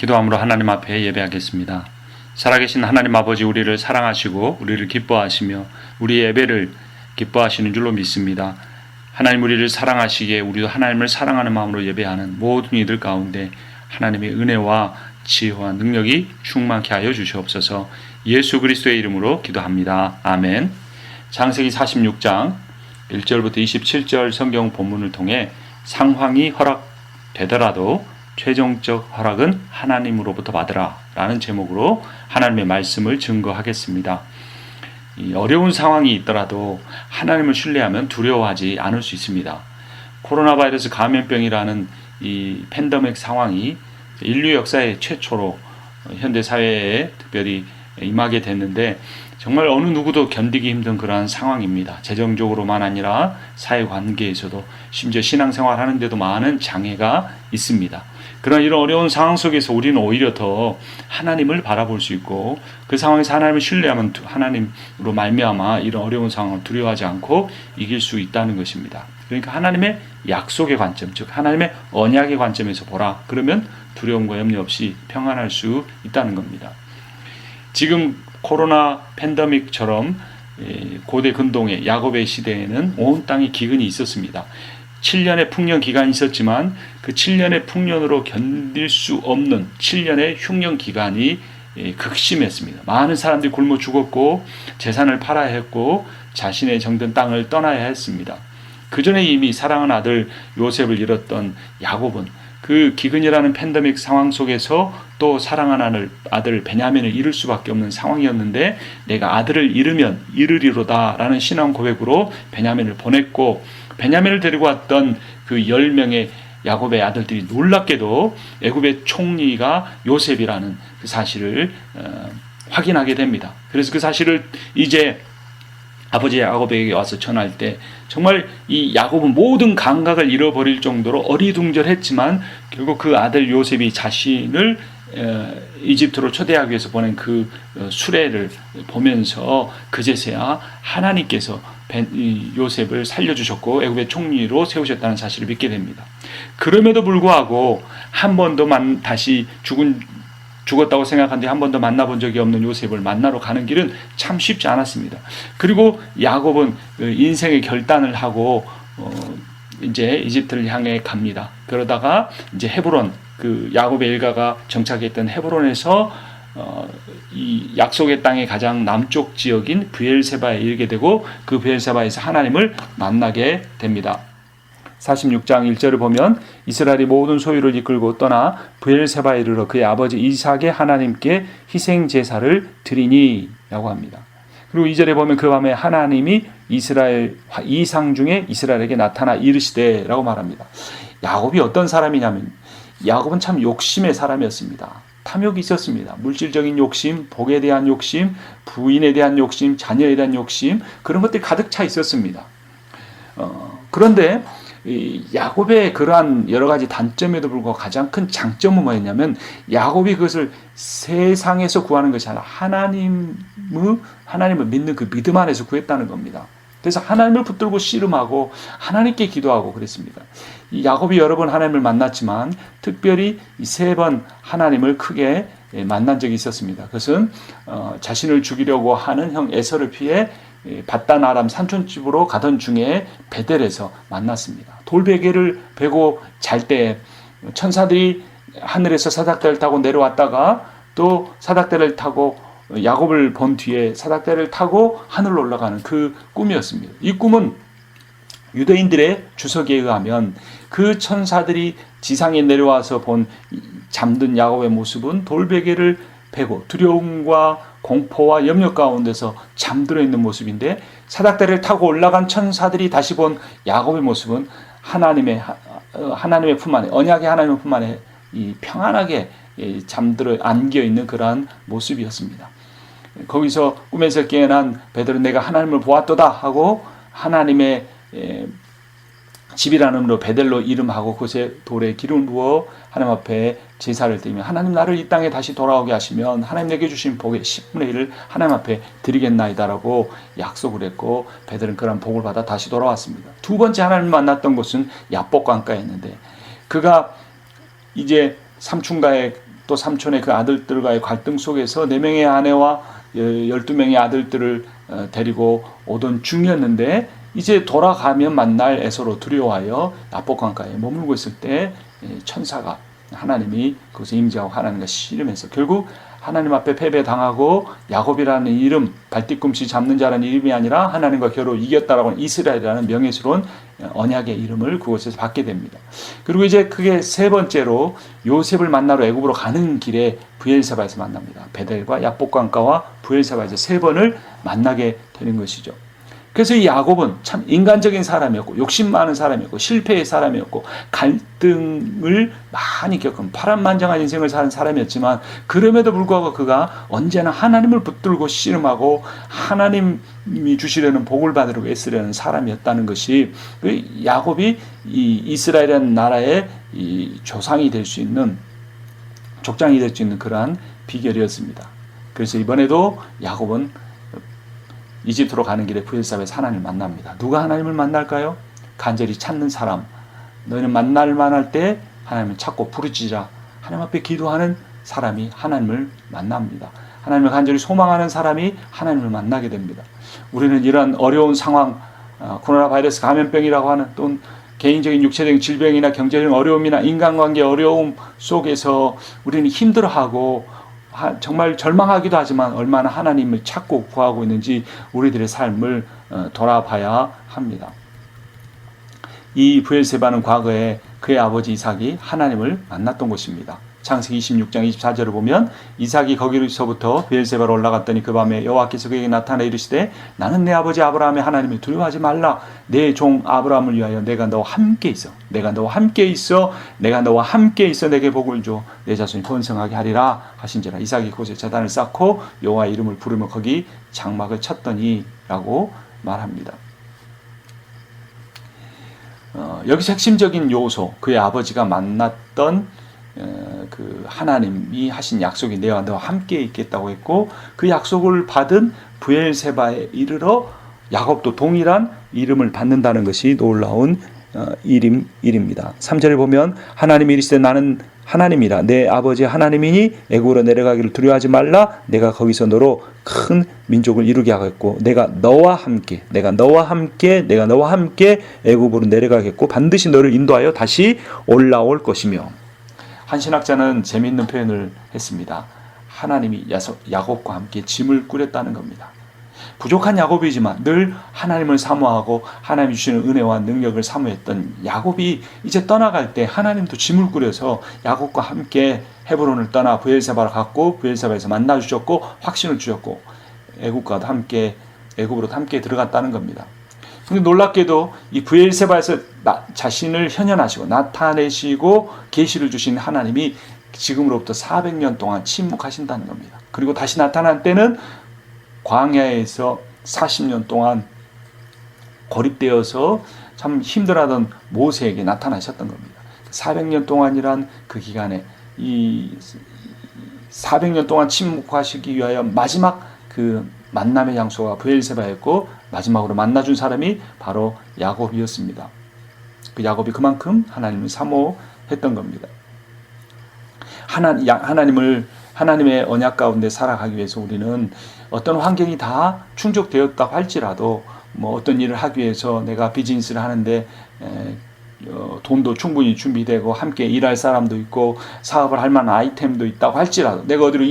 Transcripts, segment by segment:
기도함으로 하나님 앞에 예배하겠습니다. 살아계신 하나님 아버지, 우리를 사랑하시고 우리를 기뻐하시며 우리의 예배를 기뻐하시는 줄로 믿습니다. 하나님, 우리를 사랑하시기에 우리도 하나님을 사랑하는 마음으로 예배하는 모든 이들 가운데 하나님의 은혜와 지혜와 능력이 충만케 하여 주시옵소서. 예수 그리스도의 이름으로 기도합니다. 아멘. 창세기 46장 1절부터 27절 성경 본문을 통해 상황이 허락되더라도 최종적 허락은 하나님으로부터 받으라 라는 제목으로 하나님의 말씀을 증거하겠습니다. 이 어려운 상황이 있더라도 하나님을 신뢰하면 두려워하지 않을 수 있습니다. 코로나 바이러스 감염병이라는 이 팬데믹 상황이 인류 역사의 최초로 현대 사회에 특별히 임하게 됐는데 정말 어느 누구도 견디기 힘든 그러한 상황입니다. 재정적으로만 아니라 사회관계에서도 심지어 신앙생활 하는데도 많은 장애가 있습니다. 그러나 이런 어려운 상황 속에서 우리는 오히려 더 하나님을 바라볼 수 있고 그 상황에서 하나님을 신뢰하면 하나님으로 말미암아 이런 어려운 상황을 두려워하지 않고 이길 수 있다는 것입니다. 그러니까 하나님의 약속의 관점, 즉 하나님의 언약의 관점에서 보라. 그러면 두려움과 염려 없이 평안할 수 있다는 겁니다. 지금 코로나 팬데믹처럼 고대 근동의 야곱의 시대에는 온 땅에 기근이 있었습니다. 7년의 풍년 기간이 있었지만 그 7년의 풍년으로 견딜 수 없는 7년의 흉년 기간이 극심했습니다. 많은 사람들이 굶어 죽었고 재산을 팔아야 했고 자신의 정든 땅을 떠나야 했습니다. 그 전에 이미 사랑하는 아들 요셉을 잃었던 야곱은 그 기근이라는 팬데믹 상황 속에서 또 사랑하는 아들 베냐민을 잃을 수밖에 없는 상황이었는데 내가 아들을 잃으면 잃으리로다 라는 신앙 고백으로 베냐민을 보냈고 베냐민을 데리고 왔던 그 10명의 야곱의 아들들이 놀랍게도 애굽의 총리가 요셉이라는 그 사실을 확인하게 됩니다. 그래서 그 사실을 이제 아버지 야곱에게 와서 전할 때 정말 이 야곱은 모든 감각을 잃어버릴 정도로 어리둥절했지만 결국 그 아들 요셉이 자신을 이집트로 초대하기 위해서 보낸 그 수레를 보면서 그제서야 하나님께서 요셉을 살려주셨고 애굽의 총리로 세우셨다는 사실을 믿게 됩니다. 그럼에도 불구하고 한 번도 다시 죽었다고 생각하는데 한 번도 만나본 적이 없는 요셉을 만나러 가는 길은 참 쉽지 않았습니다. 그리고 야곱은 인생의 결단을 하고 이제 이집트를 향해 갑니다. 그러다가 이제 헤브론, 그 야곱의 일가가 정착했던 헤브론에서 이 약속의 땅의 가장 남쪽 지역인 브엘세바에 이르게 되고 그 브엘세바에서 하나님을 만나게 됩니다. 46장 1절을 보면 이스라엘이 모든 소유를 이끌고 떠나 브엘세바에 이르러 그의 아버지 이삭의 하나님께 희생 제사를 드리니 라고 합니다. 그리고 2절에 보면 그 밤에 하나님이 이스라엘 이상 중에 이스라엘에게 나타나 이르시되 라고 말합니다. 야곱이 어떤 사람이냐면 야곱은 참 욕심의 사람이었습니다. 탐욕이 있었습니다. 물질적인 욕심, 복에 대한 욕심, 부인에 대한 욕심, 자녀에 대한 욕심, 그런 것들이 가득 차 있었습니다. 그런데 이 야곱의 그러한 여러 가지 단점에도 불구하고 가장 큰 장점은 뭐였냐면 야곱이 그것을 세상에서 구하는 것이 아니라 하나님을 믿는 그 믿음 안에서 구했다는 겁니다. 그래서 하나님을 붙들고 씨름하고 하나님께 기도하고 그랬습니다. 이 야곱이 여러 번 하나님을 만났지만 특별히 3번 하나님을 크게 만난 적이 있었습니다. 그것은 자신을 죽이려고 하는 형 에서를 피해 바단 아람 산촌집으로 가던 중에 베델에서 만났습니다. 돌베개를 베고 잘 때 천사들이 하늘에서 사닥다리를 타고 내려왔다가 또 사닥다리를 타고 야곱을 본 뒤에 사닥다리를 타고 하늘로 올라가는 그 꿈이었습니다. 이 꿈은 유대인들의 주석에 의하면 그 천사들이 지상에 내려와서 본 잠든 야곱의 모습은 돌베개를 베고 두려움과 공포와 염려 가운데서 잠들어 있는 모습인데 사닥다리를 타고 올라간 천사들이 다시 본 야곱의 모습은 하나님의 품 안에, 언약의 하나님의 품 안에 평안하게 잠들어 안겨 있는 그러한 모습이었습니다. 거기서 꿈에서 깨어난 베드로는 내가 하나님을 보았도다 하고 하나님의 집이라는 이름으로 베델로 이름하고 그곳에 돌에 기름을 부어 하나님 앞에 제사를 드리며 하나님 나를 이 땅에 다시 돌아오게 하시면 하나님 내게 주신 복의 10분의 1을 하나님 앞에 드리겠나이다라고 약속을 했고 베델은 그런 복을 받아 다시 돌아왔습니다. 두 번째 하나님을 만났던 곳은 야복 강가였는데 그가 이제 삼촌가에 또 삼촌의 그 아들들과의 갈등 속에서 4명의 아내와 12명의 아들들을 데리고 오던 중이었는데 이제 돌아가면 만날 에서로 두려워하여 야복강가에 머물고 있을 때 천사가 하나님이 거기서 임재하고 하나님과 씨름해서 결국 하나님 앞에 패배당하고 야곱이라는 이름, 발뒤꿈치 잡는 자라는 이름이 아니라 하나님과 겨루 이겼다라고 하는 이스라엘이라는 명예스러운 언약의 이름을 그곳에서 받게 됩니다. 그리고 이제 그게 세 번째로 요셉을 만나러 애굽으로 가는 길에 브엘세바에서 만납니다. 베델과 야복강가와 브엘세바에서 세 번을 만나게 되는 것이죠. 그래서 이 야곱은 참 인간적인 사람이었고 욕심 많은 사람이었고 실패의 사람이었고 갈등을 많이 겪은 파란만장한 인생을 사는 사람이었지만 그럼에도 불구하고 그가 언제나 하나님을 붙들고 씨름하고 하나님이 주시려는 복을 받으려고 애쓰려는 사람이었다는 것이 그 야곱이 이 이스라엘이라는 나라의 이 조상이 될 수 있는 족장이 될 수 있는 그러한 비결이었습니다. 그래서 이번에도 야곱은 이집트로 가는 길에 브엘사바에서 하나님을 만납니다. 누가 하나님을 만날까요? 간절히 찾는 사람. 너희는 만날 만할 때 하나님을 찾고 부르짖으라. 하나님 앞에 기도하는 사람이 하나님을 만납니다. 하나님을 간절히 소망하는 사람이 하나님을 만나게 됩니다. 우리는 이런 어려운 상황, 코로나 바이러스 감염병이라고 하는 또 개인적인 육체적인 질병이나 경제적인 어려움이나 인간관계 어려움 속에서 우리는 힘들어하고 정말 절망하기도 하지만 얼마나 하나님을 찾고 구하고 있는지 우리들의 삶을 돌아봐야 합니다. 이 브엘세바는 과거에 그의 아버지 이삭이 하나님을 만났던 곳입니다. 창세기 26장 24절을 보면 이삭이 거기서부터 브엘세바로 올라갔더니 그 밤에 여호와께서 그에게 나타나 이르시되 나는 내 아버지 아브라함의 하나님을 두려워하지 말라. 내 종 아브라함을 위하여 내가 너와 함께 있어. 내가 너와 함께 있어. 내가 너와 함께 있어 내게 복을 줘. 내 자손이 번성하게 하리라 하신지라. 이삭이 그곳에 제단을 쌓고 여호와의 이름을 부르며 거기 장막을 쳤더니 라고 말합니다. 여기서 핵심적인 요소, 그의 아버지가 만났던 그 하나님이 하신 약속이 내가 너와 함께 있겠다고 했고 그 약속을 받은 브엘세바에 이르러 야곱도 동일한 이름을 받는다는 것이 놀라운 일입니다. 3절에 보면 하나님이 이르시되 나는 하나님이라 내 아버지 하나님이니 애굽으로 내려가기를 두려워하지 말라. 내가 거기서 너로 큰 민족을 이루게 하겠고 내가 너와 함께 애굽으로 내려가겠고 반드시 너를 인도하여 다시 올라올 것이며. 한 신학자는 재미있는 표현을 했습니다. 하나님이 야곱과 함께 짐을 꾸렸다는 겁니다. 부족한 야곱이지만 늘 하나님을 사모하고 하나님이 주시는 은혜와 능력을 사모했던 야곱이 이제 떠나갈 때 하나님도 짐을 꾸려서 야곱과 함께 헤브론을 떠나 브엘세바로 갔고 브엘세바에서 만나주셨고 확신을 주셨고 애굽과도 함께 애굽으로 함께 들어갔다는 겁니다. 근데 놀랍게도 이 브엘세바에서 자신을 현현하시고 나타내시고 계시를 주신 하나님이 지금으로부터 400년 동안 침묵하신다는 겁니다. 그리고 다시 나타난 때는 광야에서 40년 동안 고립되어서 참 힘들어하던 모세에게 나타나셨던 겁니다. 400년 동안이란 그 기간에 이 400년 동안 침묵하시기 위하여 마지막 그 만남의 장소가 브엘세바였고 마지막으로 만나준 사람이 바로 야곱이었습니다. 그 야곱이 그만큼 하나님을 사모했던 겁니다. 하나님의 언약 가운데 살아가기 위해서 우리는 어떤 환경이 다 충족되었다고 할지라도 뭐 어떤 일을 하기 위해서 내가 비즈니스를 하는데 돈도 충분히 준비되고 함께 일할 사람도 있고 사업을 할 만한 아이템도 있다고 할지라도 내가 어디로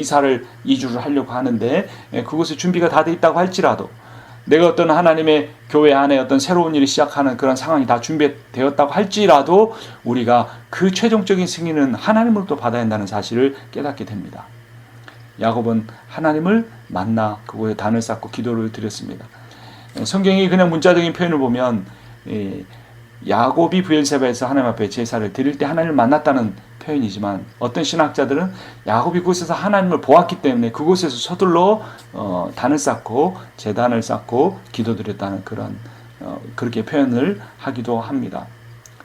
이주를 하려고 하는데 그곳에 준비가 다 돼 있다고 할지라도 내가 어떤 하나님의 교회 안에 어떤 새로운 일을 시작하는 그런 상황이 다 준비되었다고 할지라도 우리가 그 최종적인 승인은 하나님으로부터 받아야 한다는 사실을 깨닫게 됩니다. 야곱은 하나님을 만나 그곳에 단을 쌓고 기도를 드렸습니다. 성경이 그냥 문자적인 표현을 보면 야곱이 브엘세바에서 하나님 앞에 제사를 드릴 때 하나님을 만났다는 표현이지만 어떤 신학자들은 야곱이 그곳에서 하나님을 보았기 때문에 그곳에서 서둘러 단을 쌓고 제단을 쌓고 기도드렸다는 그런 그렇게 표현을 하기도 합니다.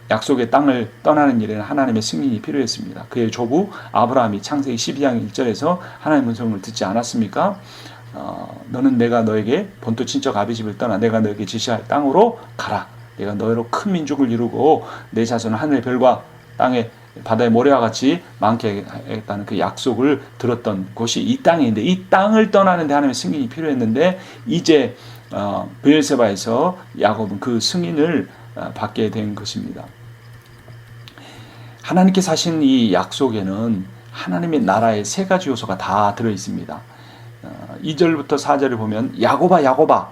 약속의 땅을 떠나는 일에는 하나님의 승인이 필요했습니다. 그의 조부 아브라함이 창세기 12장 1절에서 하나님의 음성을 듣지 않았습니까? 너는 내가 너에게 본토 친척 아비 집을 떠나 내가 너에게 지시할 땅으로 가라. 내가 너희로 큰 민족을 이루고 내 자손은 하늘의 별과 땅의 바다의 모래와 같이 많게 하겠다는 그 약속을 들었던 곳이 이 땅인데, 이 땅을 떠나는데 하나님의 승인이 필요했는데, 이제 브엘세바에서 야곱은 그 승인을 받게 된 것입니다. 하나님께서 하신 이 약속에는 하나님의 나라의 세 가지 요소가 다 들어 있습니다. 2절부터 4절을 보면 야곱아 야곱아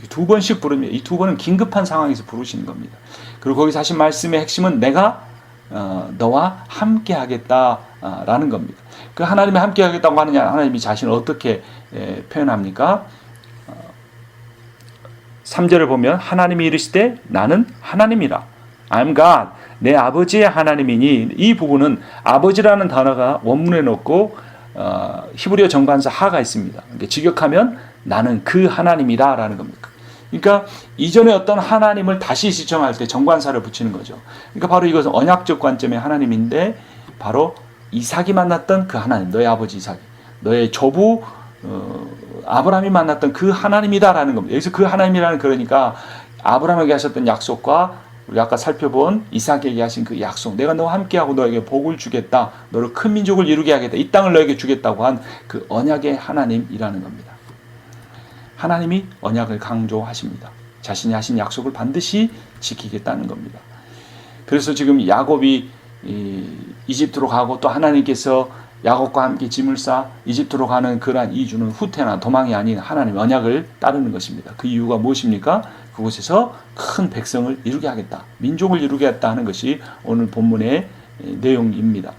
두 번씩 부르며, 이 두 번은 긴급한 상황에서 부르시는 겁니다. 그리고 거기서 하신 말씀의 핵심은 내가 너와 함께 하겠다라는 겁니다. 그 하나님이 함께 하겠다고 하느냐, 하나님이 자신을 어떻게 표현합니까? 3절을 보면 하나님이 이르시되 나는 하나님이라, I'm God, 내 아버지의 하나님이니, 이 부분은 아버지라는 단어가 원문에 넣고 히브리어 정관사 하가 있습니다. 직역하면 나는 그 하나님이다 라는 겁니다. 그러니까 이전에 어떤 하나님을 다시 지정할 때 정관사를 붙이는 거죠. 그러니까 바로 이것은 언약적 관점의 하나님인데, 바로 이삭이 만났던 그 하나님, 너의 아버지 이삭이, 너의 조부 아브라함이 만났던 그 하나님이다라는 겁니다. 여기서 그 하나님이라는, 그러니까 아브라함에게 하셨던 약속과 우리 아까 살펴본 이삭에게 하신 그 약속, 내가 너와 함께하고 너에게 복을 주겠다, 너를 큰 민족을 이루게 하겠다, 이 땅을 너에게 주겠다고 한 그 언약의 하나님이라는 겁니다. 하나님이 언약을 강조하십니다. 자신이 하신 약속을 반드시 지키겠다는 겁니다. 그래서 지금 야곱이 이집트로 가고, 또 하나님께서 야곱과 함께 짐을 싸 이집트로 가는 그러한 이유는 후퇴나 도망이 아닌 하나님의 언약을 따르는 것입니다. 그 이유가 무엇입니까? 그곳에서 큰 백성을 이루게 하겠다, 민족을 이루게 하겠다 하는 것이 오늘 본문의 내용입니다.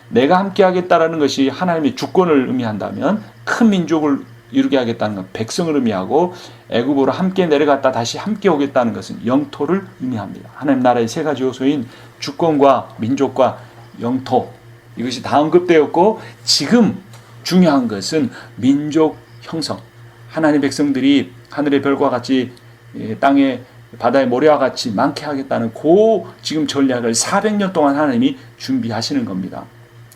내가 함께 하겠다라는 것이 하나님의 주권을 의미한다면, 큰 민족을 이루게 하겠다는 건 백성을 의미하고, 애굽으로 함께 내려갔다 다시 함께 오겠다는 것은 영토를 의미합니다. 하나님 나라의 세 가지 요소인 주권과 민족과 영토, 이것이 다 언급되었고, 지금 중요한 것은 민족 형성, 하나님 백성들이 하늘의 별과 같이 땅에 바다의 모래와 같이 많게 하겠다는 그 지금 전략을 400년 동안 하나님이 준비하시는 겁니다.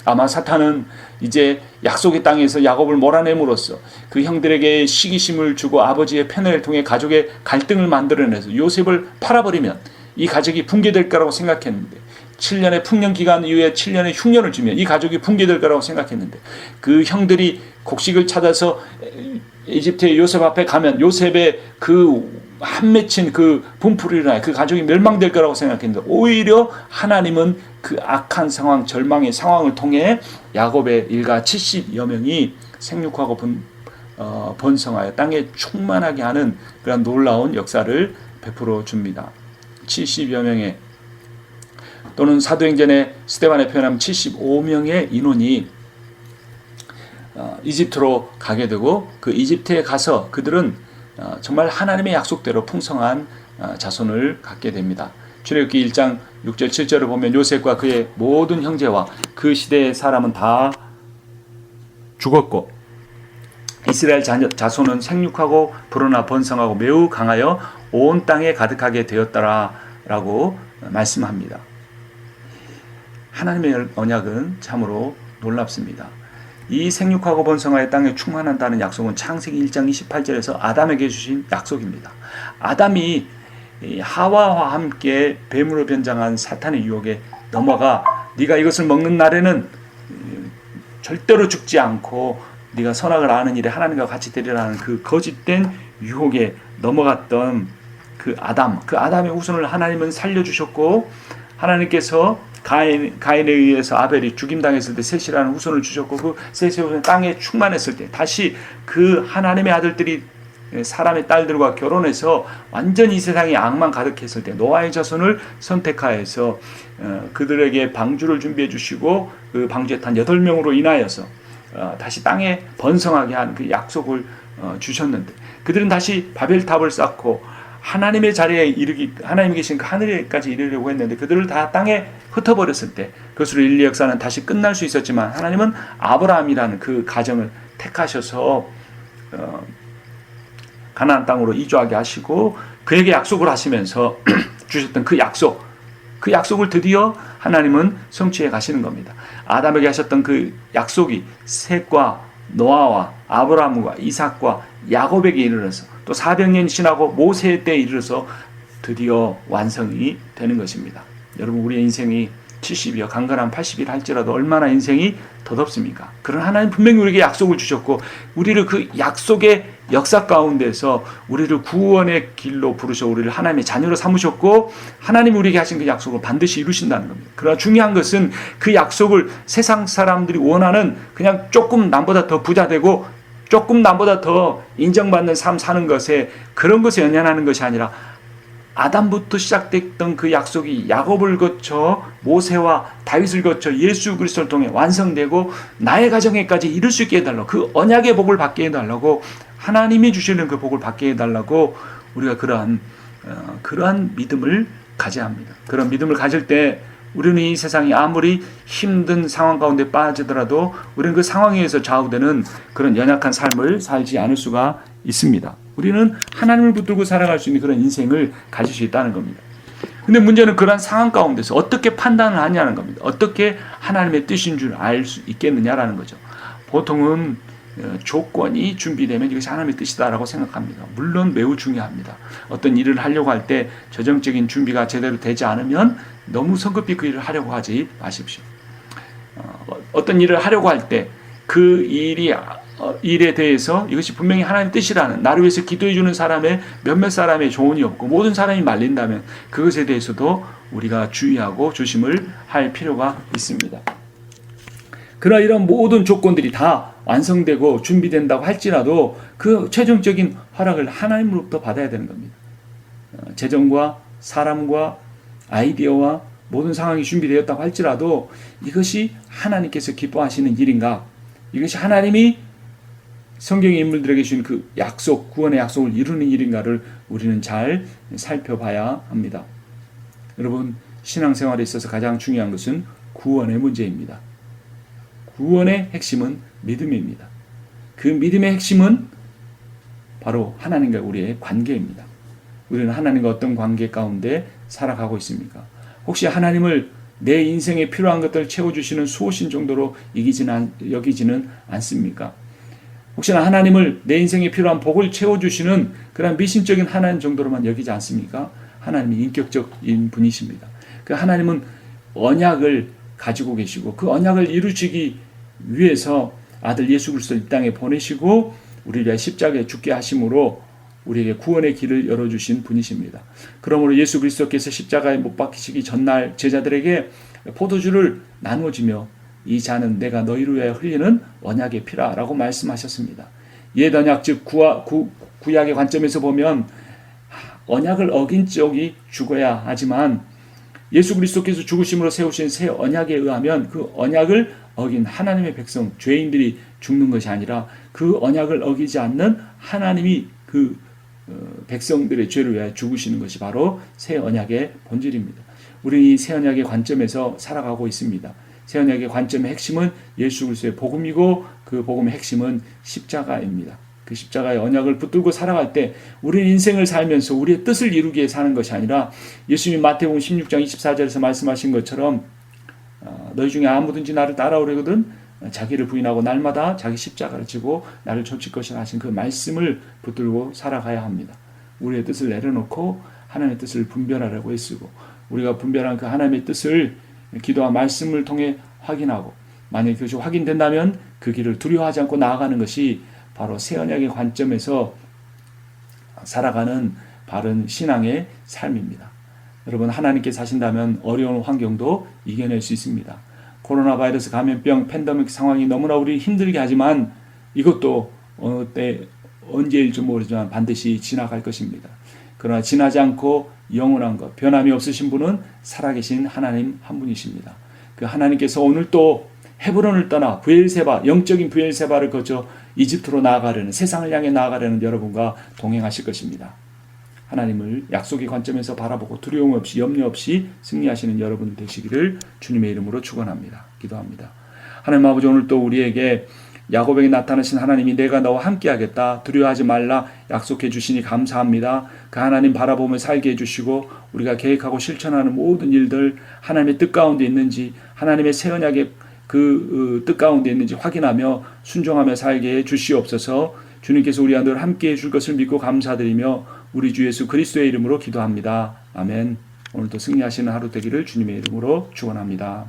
아마 사탄은 이제 약속의 땅에서 야곱을 몰아냄으로써 그 형들에게 시기심을 주고 아버지의 편애를 통해 가족의 갈등을 만들어내서 요셉을 팔아버리면 이 가족이 붕괴될 거라고 생각했는데, 7년의 풍년 기간 이후에 7년의 흉년을 주면 이 가족이 붕괴될 거라고 생각했는데, 그 형들이 곡식을 찾아서 이집트의 요셉 앞에 가면 요셉의 그 한 맺힌 그 분풀이 일어나요. 그 가족이 멸망될 거라고 생각했는데, 오히려 하나님은 그 악한 상황, 절망의 상황을 통해 야곱의 일가 70여 명이 생육하고 번성하여 땅에 충만하게 하는 그런 놀라운 역사를 베풀어 줍니다. 70여 명의, 또는 사도행전의 스데반에 표현하면 75명의 인원이 이집트로 가게 되고, 그 이집트에 가서 그들은 정말 하나님의 약속대로 풍성한 자손을 갖게 됩니다. 출애굽기 1장 6절 7절을 보면 요셉과 그의 모든 형제와 그 시대의 사람은 다 죽었고, 이스라엘 자손은 생육하고 불어나 번성하고 매우 강하여 온 땅에 가득하게 되었더라라고 말씀합니다. 하나님의 언약은 참으로 놀랍습니다. 이 생육하고 번성하여 땅에 충만한다는 약속은 창세기 1장 28절에서 아담에게 주신 약속입니다. 아담이 하와와 함께 뱀으로 변장한 사탄의 유혹에 넘어가, 네가 이것을 먹는 날에는 절대로 죽지 않고 네가 선악을 아는 일에 하나님과 같이 되리라는 그 거짓된 유혹에 넘어갔던 그 아담의 후손을 하나님은 살려주셨고, 하나님께서 가인에 의해서 아벨이 죽임당했을 때 셋이라는 후손을 주셨고, 그 셋의 후손이 땅에 충만했을 때 다시 그 하나님의 아들들이 사람의 딸들과 결혼해서 완전히 이 세상에 악만 가득했을 때 노아의 자손을 선택하여서 그들에게 방주를 준비해 주시고, 그 방주에 탄 8명으로 인하여서 다시 땅에 번성하게 한 그 약속을 주셨는데, 그들은 다시 바벨탑을 쌓고 하나님의 자리에 이르기, 하나님이 계신 그 하늘에까지 이르려고 했는데, 그들을 다 땅에 흩어버렸을 때 그것으로 인류 역사는 다시 끝날 수 있었지만, 하나님은 아브라함이라는 그 가정을 택하셔서 가나안 땅으로 이주하게 하시고, 그에게 약속을 하시면서 주셨던 그 약속을 드디어 하나님은 성취해 가시는 겁니다. 아담에게 하셨던 그 약속이 셋과 노아와 아브라함과 이삭과 야곱에게 이르러서 또 400년이 지나고 모세 때에 이르러서 드디어 완성이 되는 것입니다. 여러분, 우리의 인생이 70이요 강건한 80일 할지라도 얼마나 인생이 덧없습니까? 그런 하나님 분명히 우리에게 약속을 주셨고 우리를 그 약속의 역사 가운데서 우리를 구원의 길로 부르셔 우리를 하나님의 자녀로 삼으셨고 하나님이 우리에게 하신 그 약속을 반드시 이루신다는 겁니다. 그러나 중요한 것은 그 약속을 세상 사람들이 원하는 그냥 조금 남보다 더 부자 되고 조금 남보다 더 인정받는 삶 사는 것에 그런 것에 연연하는 것이 아니라 아담부터 시작됐던 그 약속이 야곱을 거쳐 모세와 다윗을 거쳐 예수 그리스도를 통해 완성되고 나의 가정에까지 이룰 수 있게 해달라고 그 언약의 복을 받게 해달라고 하나님이 주시는 그 복을 받게 해달라고 우리가 그러한 믿음을 가져야 합니다. 그런 믿음을 가질 때 우리는 이 세상이 아무리 힘든 상황 가운데 빠지더라도 우리는 그 상황에 의해서 좌우되는 그런 연약한 삶을 살지 않을 수가 있습니다. 우리는 하나님을 붙들고 살아갈 수 있는 그런 인생을 가질 수 있다는 겁니다. 근데 문제는 그런 상황 가운데서 어떻게 판단을 하냐는 겁니다. 어떻게 하나님의 뜻인 줄 알 수 있겠느냐라는 거죠. 보통은 조건이 준비되면 이것이 하나님의 뜻이다라고 생각합니다. 물론 매우 중요합니다. 어떤 일을 하려고 할 때 재정적인 준비가 제대로 되지 않으면 너무 성급히 그 일을 하려고 하지 마십시오. 어떤 일을 하려고 할 때 그 일에 대해서 이것이 분명히 하나님의 뜻이라는 나를 위해서 기도해 주는 사람의 몇몇 사람의 조언이 없고 모든 사람이 말린다면 그것에 대해서도 우리가 주의하고 조심을 할 필요가 있습니다. 그러나 이런 모든 조건들이 다 완성되고 준비된다고 할지라도 그 최종적인 허락을 하나님으로부터 받아야 되는 겁니다. 재정과 사람과 아이디어와 모든 상황이 준비되었다고 할지라도 이것이 하나님께서 기뻐하시는 일인가? 이것이 하나님이 성경의 인물들에게 주신 그 약속, 구원의 약속을 이루는 일인가를 우리는 잘 살펴봐야 합니다. 여러분, 신앙생활에 있어서 가장 중요한 것은 구원의 문제입니다. 구원의 핵심은 믿음입니다. 그 믿음의 핵심은 바로 하나님과 우리의 관계입니다. 우리는 하나님과 어떤 관계 가운데 살아가고 있습니까? 혹시 하나님을 내 인생에 필요한 것들을 채워주시는 수호신 정도로 여기지는 않습니까? 혹시나 하나님을 내 인생에 필요한 복을 채워주시는 그런 미신적인 하나님 정도로만 여기지 않습니까? 하나님이 인격적인 분이십니다. 그 하나님은 언약을 가지고 계시고 그 언약을 이루시기 위해서 아들 예수 그리스도를 이 땅에 보내시고 우리를 위해 십자가에 죽게 하심으로 우리에게 구원의 길을 열어주신 분이십니다. 그러므로 예수 그리스도께서 십자가에 못 박히시기 전날 제자들에게 포도주를 나누어주며 이 잔은 내가 너희를 위하여 흘리는 언약의 피라 라고 말씀하셨습니다. 옛 언약 즉 구약의 관점에서 보면 언약을 어긴 쪽이 죽어야 하지만 예수 그리스도께서 죽으심으로 세우신 새 언약에 의하면 그 언약을 어긴 하나님의 백성 죄인들이 죽는 것이 아니라 그 언약을 어기지 않는 하나님이 그 백성들의 죄를 위하여 죽으시는 것이 바로 새 언약의 본질입니다. 우리는 이 새 언약의 관점에서 살아가고 있습니다. 새 언약의 관점의 핵심은 예수 그리스도의 복음이고 그 복음의 핵심은 십자가입니다. 그 십자가의 언약을 붙들고 살아갈 때 우리는 인생을 살면서 우리의 뜻을 이루기 위해 사는 것이 아니라 예수님이 마태복음 16장 24절에서 말씀하신 것처럼 너희 중에 아무든지 나를 따라오려거든 자기를 부인하고 날마다 자기 십자가를 지고 나를 좇을 것이라 하신 그 말씀을 붙들고 살아가야 합니다. 우리의 뜻을 내려놓고 하나님의 뜻을 분별하라고 애쓰고 우리가 분별한 그 하나님의 뜻을 기도와 말씀을 통해 확인하고 만약 그것이 확인된다면 그 길을 두려워하지 않고 나아가는 것이 바로 새 언약의 관점에서 살아가는 바른 신앙의 삶입니다. 여러분 하나님께 사신다면 어려운 환경도 이겨낼 수 있습니다. 코로나 바이러스 감염병 팬데믹 상황이 너무나 우리 힘들게 하지만 이것도 어느 때 언제일지 모르지만 반드시 지나갈 것입니다. 그러나 지나지 않고 영원한 것, 변함이 없으신 분은 살아계신 하나님 한 분이십니다. 그 하나님께서 오늘 또 헤브론을 떠나 브엘세바, 영적인 브엘세바를 거쳐 이집트로 나아가려는 세상을 향해 나아가려는 여러분과 동행하실 것입니다. 하나님을 약속의 관점에서 바라보고 두려움 없이 염려 없이 승리하시는 여러분 되시기를 주님의 이름으로 축원합니다. 기도합니다. 하나님 아버지 오늘 또 우리에게 야곱에게 나타나신 하나님이 내가 너와 함께하겠다 두려워하지 말라 약속해 주시니 감사합니다. 그 하나님 바라보며 살게 해주시고 우리가 계획하고 실천하는 모든 일들 하나님의 뜻 가운데 있는지 하나님의 새 언약의 그 뜻 가운데 있는지 확인하며 순종하며 살게 해 주시옵소서. 주님께서 우리와 늘 함께해 줄 것을 믿고 감사드리며 우리 주 예수 그리스도의 이름으로 기도합니다. 아멘. 오늘도 승리하시는 하루 되기를 주님의 이름으로 축원합니다.